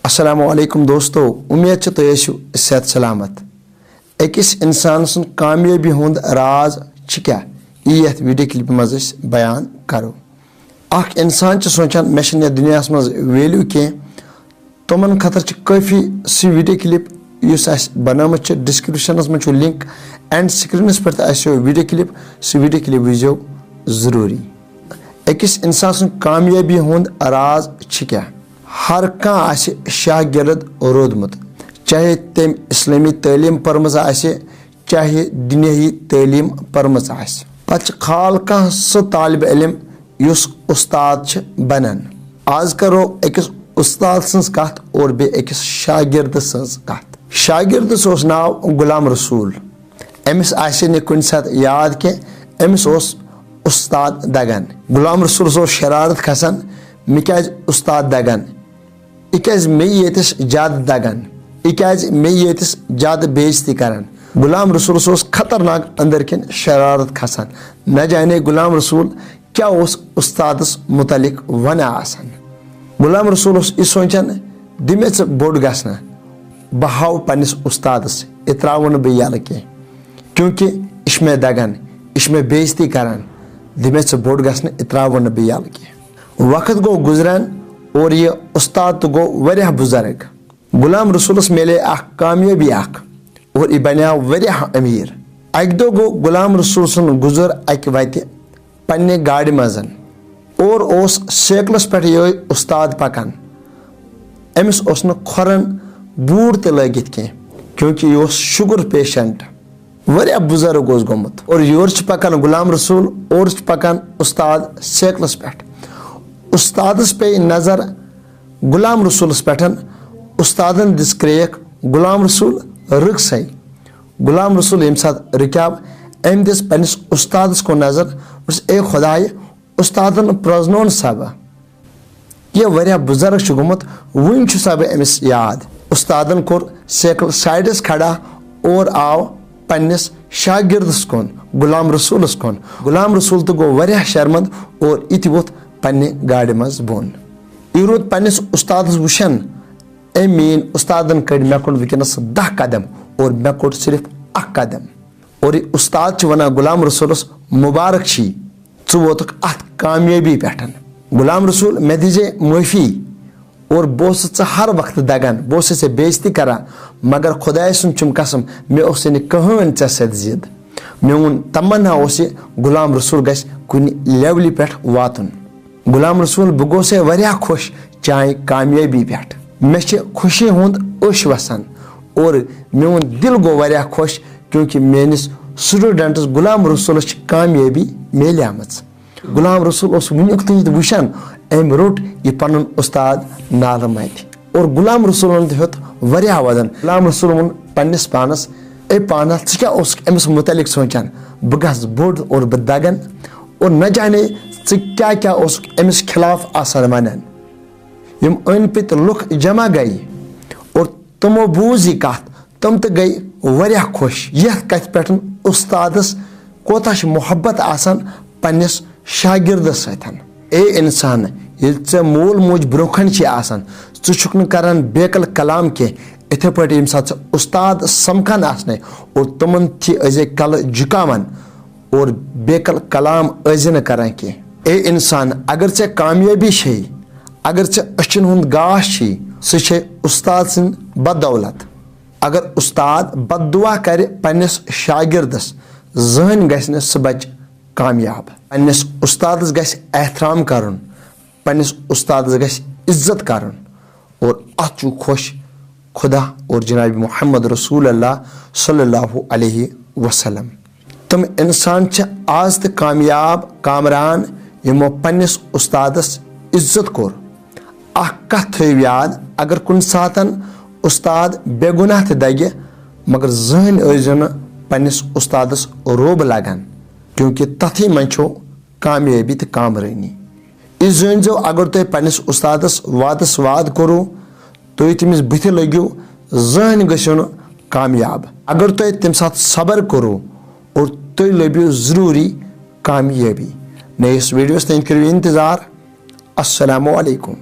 अस्सलामुअलैकुम दोस्तों, उम्मीद है तुम आसियो सेहत सलामत। अकिस इंसान सुन कामयाबी हुंद राज क्या यह वीडियो क्लिप मज बयान करो। अख इंसान सोचान मे ये दुनिया मज वैल्यू कह तमन खतर काफ़ी सी वीडियो क्लिप उस बनम डिस्क्रिप्शन में लिंक एंड स्क्रीनस पे आसो वीडियो क्लिप सह वीडियो क्लिप वो जरूरी। अकिस इंसान सुन कामयाबी हुंद राज क्या हर कह शागिर्द रोदमुत, चाहे तम इस्लामी तालीम पर्मज आसे चाहे दुनियाही तालीम पर्मज आसे। पत खाल कह सह तालिब इल्म युस उस्ताद बनान। आज करो अकिस उस्ताद सन्स कथ और बे अकिस शागिर्द सन्स कथ। शागिर्दस ओस नाव गुलाम रसूल। अमिस आसे ने कुन साथ याद के अमिस ओस उस्ताद दगन। गुलाम रसूल ओस शरारत खसान मे क्या उस्ताद दगन, इक्याज मे येतिस जाद दगन, इक्याज मे येतिस जाद बेइज्जती करन। गुलाम रसूल ओस खतरनाक अंदर किन शरारत खसान। न जाने गुलाम रसूल क्या ओस उस्तादस मुतलिक वना आसान। गुलाम रसूल ओस इस सोचान दिमे च बोड़ गसना बह हाव पन्निस उस्तादस इत्राव बह यल कह, क्योंकि इश मे दगन, इश मे बेइज्जती करन, दिमे च बोड़ गसना इत्राव बह यल कह। वक्त गो गुजरान और ये उस्ताद तो गो वरिया बुजुर्ग। गुलाम रसूलस मिले कामयाबी और यह बनो वरिया अमीर। अक दो गो गुलाम रसूल सुन गुजर अक वत पन्ने गाड़ी मजन और ओस साइकिलस पे ये उस्ताद पकान। अमिस ओस न खोरन बूट ते लगित कह, क्योंकि यह शुगर पेशेंट वरिया बुजुर्ग ओस गोमुत। और योर पकान गुलाम रसूल और पकान उस्ताद साइकिलस पे। उस्तादस पे नजर गुलाम रसूलस पे। उस्तादन दिस क्रेक गुलाम रसूल रुकसै। गुलाम रसूल यम साथ रुक्याव अम दिस पन्निस उस्तादस को नजर ए खुदाय उस्तादन प्रजनोन सब यह वरिया बुजुर्ग गोमुत वन सब अमिस याद। उस्तादन कोर साइकिल साइडस खड़ा और आव पन्निस शागिर्दस कुन गुलाम रसूलस कुन। गुलाम रसूल तो गो वरिया शर्मंद और इत वोत पन्ने गाड़ी मज बोन। यह रोद पन्निस उस्तादस वुशन ए मीन उस्तादन कड़ मे कुन वनकस 10 कदम और मे कोड़ सिर्फ 1 कदम। और यह उस्ताद वना गुलाम रसूलस मुबारक छी च वोतुक अत कामयाबी पे। गुलाम रसूल मे दीजे माफी और बस हर वक्त दगन, बस बेइज्जती करा, मगर खुदाय सुन चुम कसम मे ओस कहन ऐ सत जिद। मेन तमन्ना ओस गुलाम रसूल गस कुन लेवल पे वातुन। गुलाम रसूल बह गोस वरिया खुश चाहे कामयाबी पे। मे खुशी हुंद ओश वसान और मेन दिल गो वरिया खुश, क्योंकि मेनिस स्टूडेंटस गुलाम रसूलस कामयाबी मिलेमच। गुलाम रसूल ओस वुनुक तक वुचान अम रोट यह पन उस्ताद नाल मत और गुलाम रसूलन हेत वरिया वदन। गुलाम रसूल वोन पन्निस पानस ए पाना क्या अमिस मुतलिक सोचान बह गस बोड़ और बह दगन और न जाने क्या क्या अमिस खिलाफ आसान वनान। यम अन पत लुक जमा गई और तमो बूज यह कथ, तम तो गई वरिया खुश यह कथ पे उस्तादस कोता मोहब्बत आसान पन्निस शागिर्दस सतन। ए इंसान ये मूल मूज ब्रोखन आसान चुक करान बेकल कलाम कह, इथे पे यम साथ उस्ताद समखान आसने और तमन थी अजे कल झुकावन और बेकल कलाम अजन करान कह। ए इंसान अगर चे कामयाबी छे, अगर चे अचन हुंद गाश छी, सह उस्ताद सिंद बदौलत। अगर उस्ताद बददुआ करे पन्निस शागिर्दस जहन गसि सह बच कामयाब। पन्निस उस्तादस गसि एहतराम करन, पन्निस उस्तादस गसि इज्जत करन और अत खुश खुदा और जनाब मोहम्मद रसूलुल्लाह सल्लल्लाहु अलैहि वसल्लम। तम इंसान आज तो कामयाब कामरान यमो पन्निस उस्तादस इज्जत कोर। कथ थव याद, अगर कुन सातन उस्ताद बेगुनाह त दगे, मगर जहन ऐजन पन्निस उस्तादस रोब लगन, क्योंकि तथी मन छो कामयाबी तो कामरानी। यह जानो अगर तुम पन्निस उस्तादस वादस वाद करो तुम तमिस बुथ लगियो जहन गो न कामयाब। अगर तुम तम साथ सबर करो और तुम लबियो जरूरी कामयाबी। नयस वीडियोस तक करो इंतजार। अस्सलामु अलैकुम।